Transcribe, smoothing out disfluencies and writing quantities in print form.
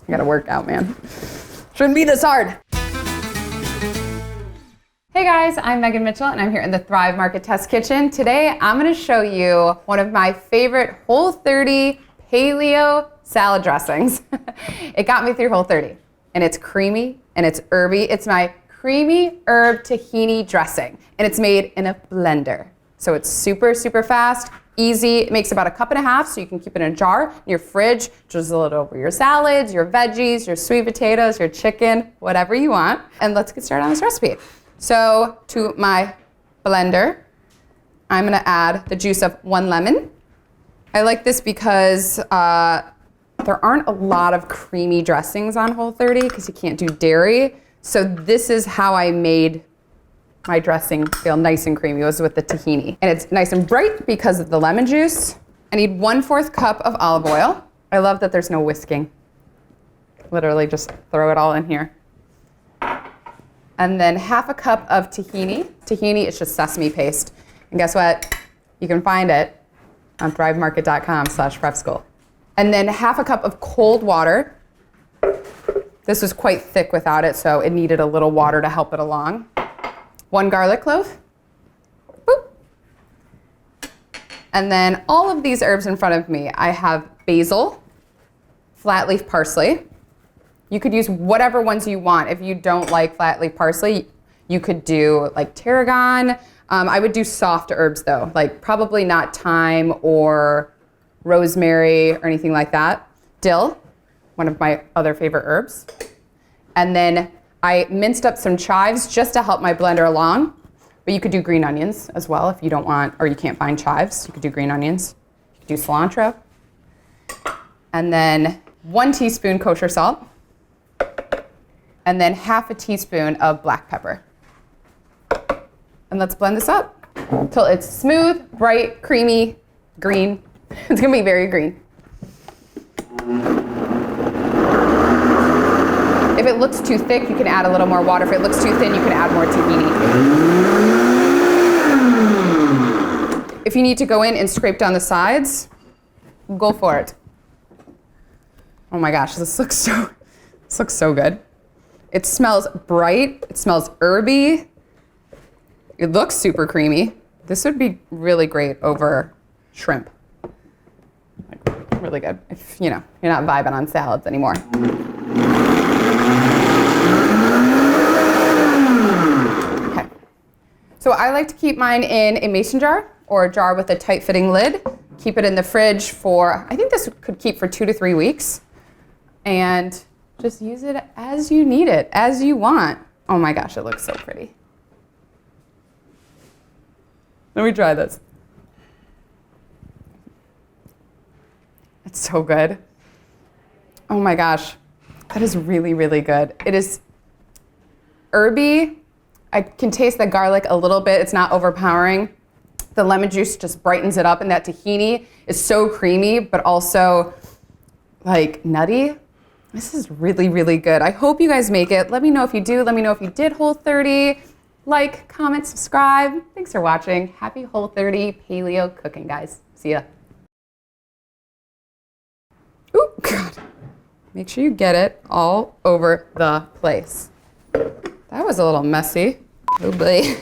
I gotta work out, man. Shouldn't be this hard. Hey guys, I'm Megan Mitchell and I'm here in the Thrive Market Test Kitchen. Today I'm gonna show you one of my favorite Whole30 Paleo salad dressings. It got me through Whole30 and it's creamy and it's herby. It's my creamy herb tahini dressing and it's made in a blender. So it's super, super fast, easy. It makes about 1.5 cups, so you can keep it in a jar in your fridge, drizzle it over your salads, your veggies, your sweet potatoes, your chicken, whatever you want. And let's get started on this recipe. So to my blender, I'm gonna add the juice of 1 lemon. I like this because there aren't a lot of creamy dressings on Whole30 because you can't do dairy. So this is how I made my dressing feel nice and creamy, was with the tahini. And it's nice and bright because of the lemon juice. I need 1/4 cup of olive oil. I love that there's no whisking. Literally just throw it all in here. And then 1/2 cup of tahini. Tahini is just sesame paste. And guess what? You can find it on thrivemarket.com/prepschool. And then 1/2 cup of cold water. This was quite thick without it, so it needed a little water to help it along. 1 garlic clove. Boop. And then all of these herbs in front of me. I have basil, flat leaf parsley. You could use whatever ones you want. If you don't like flat leaf parsley, you could do like tarragon. I would do soft herbs though, like probably not thyme or rosemary or anything like that. Dill, one of my other favorite herbs. And then I minced up some chives just to help my blender along. But you could do green onions as well if you don't want, or you can't find chives. You could do green onions. You could do cilantro. And then 1 teaspoon kosher salt. And then 1/2 teaspoon of black pepper. And let's blend this up until it's smooth, bright, creamy, green. It's gonna be very green. If it looks too thick, you can add a little more water. If it looks too thin, you can add more tahini. If you need to go in and scrape down the sides, go for it. Oh my gosh, this looks so good. It smells bright, it smells herby. It looks super creamy. This would be really great over shrimp. Like, really good if, you know, you're not vibing on salads anymore. Okay. So I like to keep mine in a mason jar or a jar with a tight fitting lid. Keep it in the fridge for, I think this could keep for 2 to 3 weeks. And just use it as you need it, as you want. Oh my gosh, it looks so pretty. Let me try this. It's so good. Oh my gosh, that is really, really good. It is herby. I can taste the garlic a little bit. It's not overpowering. The lemon juice just brightens it up, and that tahini is so creamy, but also like nutty. This is really, really good. I hope you guys make it. Let me know if you do. Let me know if you did Whole30. Like, comment, subscribe. Thanks for watching. Happy Whole30 Paleo cooking, guys. See ya. Ooh, God. Make sure you get it all over the place. That was a little messy. Oh boy.